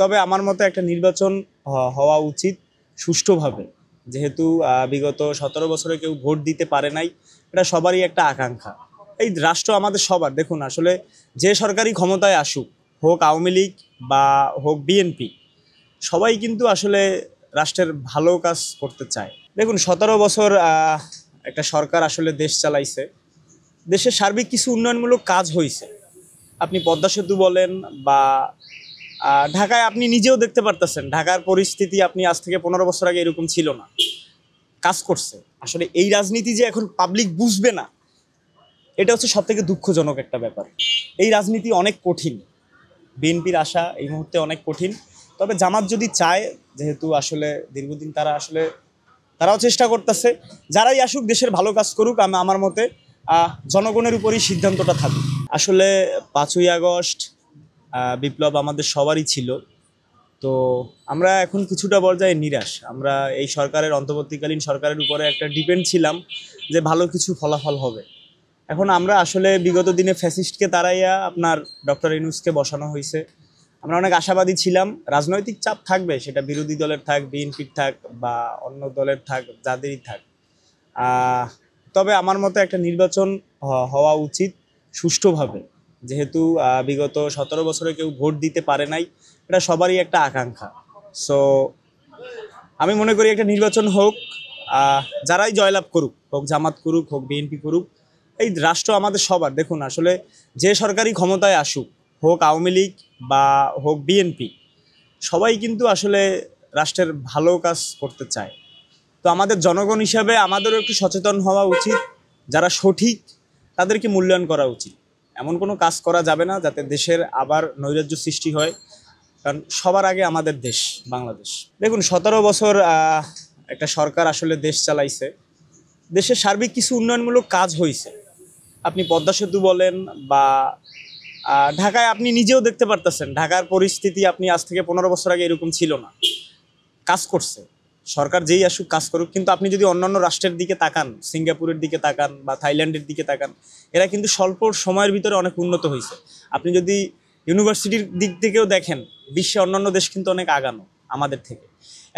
তবে আমার মতে একটা নির্বাচন হওয়া উচিত সুষ্ঠুভাবে, যেহেতু বিগত 17 বছরে কেউ ভোট দিতে পারে নাই। এটা সবারই একটা আকাঙ্ক্ষা। এই রাষ্ট্র আমাদের সবার। দেখুন, আসলে যে সরকারি ক্ষমতায় আসুক, হোক আওয়ামী লীগ বা হোক বিএনপি, সবাই কিন্তু আসলে রাষ্ট্রের ভালো কাজ করতে চায়। দেখুন, 17 বছর একটা সরকার আসলে দেশ চালাইছে। দেশের সার্বিক কিছু উন্নয়নমূলক কাজ হয়েছে। আপনি পদ্মা সেতু বলেন বা ঢাকায় আপনি নিজেও দেখতে পারতেছেন, ঢাকার পরিস্থিতি আপনি আজ থেকে 15 বছর আগে এরকম ছিল না। কাজ করছে। আসলে এই রাজনীতি যে এখন পাবলিক বুঝবে না, এটা হচ্ছে সব থেকে দুঃখজনক একটা ব্যাপার। এই রাজনীতি অনেক কঠিন। বিএনপির আশা এই মুহূর্তে অনেক কঠিন। তবে জামাত যদি চায়, যেহেতু আসলে দীর্ঘদিন তারাও চেষ্টা করতেছে, যারাই আসুক দেশের ভালো কাজ করুক। আমার মতে জনগণের উপরই সিদ্ধান্তটা থাকুক। আসলে 5ই আগস্ট বিপ্লব আমাদের সবারই ছিল। তো আমরা এখন কিছুটা পর্যায়ে নিরাশ। আমরা এই সরকারের, অন্তর্বর্তীকালীন সরকারের উপরে একটা ডিপেন্ড ছিলাম যে ভালো কিছু ফলাফল হবে। এখন আমরা আসলে বিগত দিনে ফ্যাসিস্টকে তাড়াইয়া আপনার ডক্টর ইউনূসকে বসানো হয়েছে। আমরা অনেক আশাবাদী ছিলাম। রাজনৈতিক চাপ থাকবে, সেটা বিরোধী দলের থাক, বিএনপির থাক বা অন্য দলের থাক, যাদেরই থাক। তবে আমার মতে একটা নির্বাচন হওয়া উচিত সুষ্ঠুভাবে, যেহেতু বিগত 17 বছরে কেউ ভোট দিতে পারে নাই। এটা সবারই একটা আকাঙ্ক্ষা। সো আমি মনে করি একটা নির্বাচন হোক, যারাই জয়লাভ করুক, হোক জামাত করুক, হোক বিএনপি করুক। এই রাষ্ট্র আমাদের সবার। দেখুন, আসলে যে সরকারি ক্ষমতায় আসুক, হোক আওয়ামী লীগ বা হোক বিএনপি, সবাই কিন্তু আসলে রাষ্ট্রের ভালো কাজ করতে চায়। তো আমাদের জনগণ হিসাবে আমাদেরও একটু সচেতন হওয়া উচিত। যারা সঠিক তাদেরকে মূল্যায়ন করা উচিত। এমন কোনো কাজ করা যাবে না যাতে দেশের আবার নৈরাজ্য সৃষ্টি হয়। কারণ সবার আগে আমাদের দেশ বাংলাদেশ। দেখুন, 17 বছর একটা সরকার আসলে দেশ চালাইছে। দেশের সার্বিক কিছু উন্নয়নমূলক কাজ হয়েছে। আপনি পদ্মা সেতু বলেন বা ঢাকায় আপনি নিজেও দেখতে পারতেছেন, ঢাকার পরিস্থিতি আপনি আজ থেকে 15 বছর আগে এরকম ছিল না। কাজ করছে। সরকার যেই আসুক কাজ করুক। কিন্তু আপনি যদি অন্যান্য রাষ্ট্রের দিকে তাকান, সিঙ্গাপুরের দিকে তাকান বা থাইল্যান্ডের দিকে তাকান, এরা কিন্তু স্বল্প সময়ের ভিতরে অনেক উন্নত হয়েছে। আপনি যদি ইউনিভার্সিটির দিক থেকেও দেখেন, বিশ্বে অন্যান্য দেশ কিন্তু অনেক আগানো আমাদের থেকে।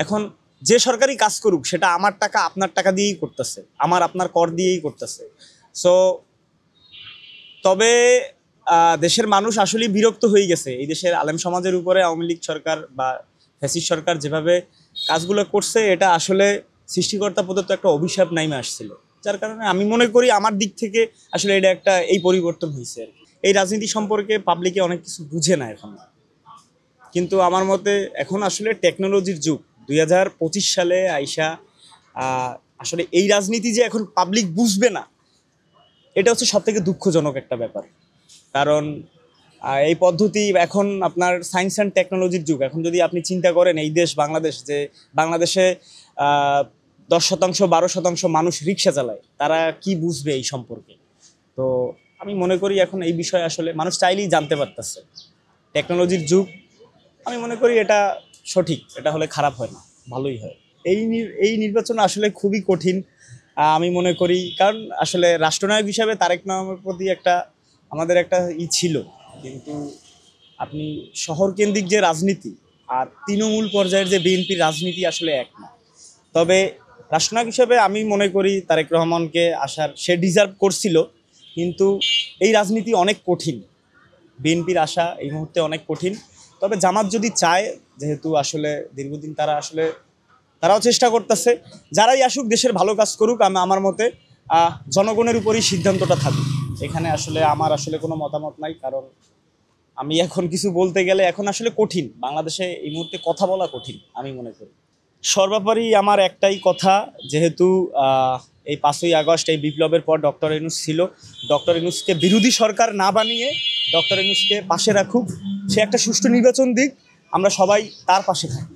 এখন যে সরকারি কাজ করুক, সেটা আমার টাকা আপনার টাকা দিয়েই করতেছে, আমার আপনার কর দিয়েই করতেছে। সো তবে দেশের মানুষ আসলেই বিরক্ত হয়ে গেছে এই দেশের আলেম সমাজের উপরে। আওয়ামী লীগ সরকার বা ফ্যাসিস্ট সরকার যেভাবে কাজগুলো করছে, এটা আসলে সৃষ্টিকর্তা প্রদত্ত একটা অভিশাপ নাইমে আসছিল। যার কারণে আমি মনে করি আমার দিক থেকে আসলে এটা একটা এই পরিবর্তন হয়েছে আর কি। এই রাজনীতি সম্পর্কে পাবলিকে অনেক কিছু বুঝে না এখন। কিন্তু আমার মতে এখন আসলে টেকনোলজির যুগ। 2025 সালে আইসা আসলে এই রাজনীতি যে এখন পাবলিক বুঝবে না, এটা হচ্ছে সব থেকে দুঃখজনক একটা ব্যাপার। কারণ এই পদ্ধতি এখন আপনার সায়েন্স অ্যান্ড টেকনোলজির যুগ। এখন যদি আপনি চিন্তা করেন এই দেশ বাংলাদেশ, যে বাংলাদেশে 10% 12% মানুষ রিক্সা চালায়, তারা কি বুঝবে এই সম্পর্কে? তো আমি মনে করি এখন এই বিষয়ে আসলে মানুষ চাইলেই জানতে পারতেছে। টেকনোলজির যুগ। আমি মনে করি এটা সঠিক। এটা হলে খারাপ হয় না, ভালোই হয়। এই নির্বাচন আসলে খুবই কঠিন আমি মনে করি। কারণ আসলে রাষ্ট্রনায়ক হিসাবে তারেক রহমানের প্রতি আমাদের একটা ছিল। কিন্তু আপনি শহর কেন্দ্রিক যে রাজনীতি আর তৃণমূল পর্যায়ের যে বিএনপির রাজনীতি আসলে এক না। তবে রাষ্ট্রনায়ক হিসেবে আমি মনে করি তারেক রহমানকে সে ডিজার্ভ করছিল। কিন্তু এই রাজনীতি অনেক কঠিন। বিএনপির আশা এই মুহূর্তে অনেক কঠিন। তবে জামাত যদি চায়, যেহেতু আসলে দীর্ঘদিন তারাও চেষ্টা করতেছে, যারাই আসুক দেশের ভালো কাজ করুক। আমার মতে জনগণের উপরই সিদ্ধান্তটা থাকুক। এখানে আসলে আমার কোনো মতামত নাই। কারণ আমি এখন কিছু বলতে গেলে এখন আসলে কঠিন। বাংলাদেশে এই মুহূর্তে কথা বলা কঠিন আমি মনে করি। সর্বোপরি আমার একটাই কথা, যেহেতু এই 5ই আগস্ট এই বিপ্লবের পর ডক্টর ইউনূস ছিল, ডক্টর ইউনূসকে বিরোধী সরকার না বানিয়ে ডক্টর ইউনূসকে পাশে রাখুক। সে একটা সুষ্ঠু নির্বাচন দিক, আমরা সবাই তার পাশে থাকি।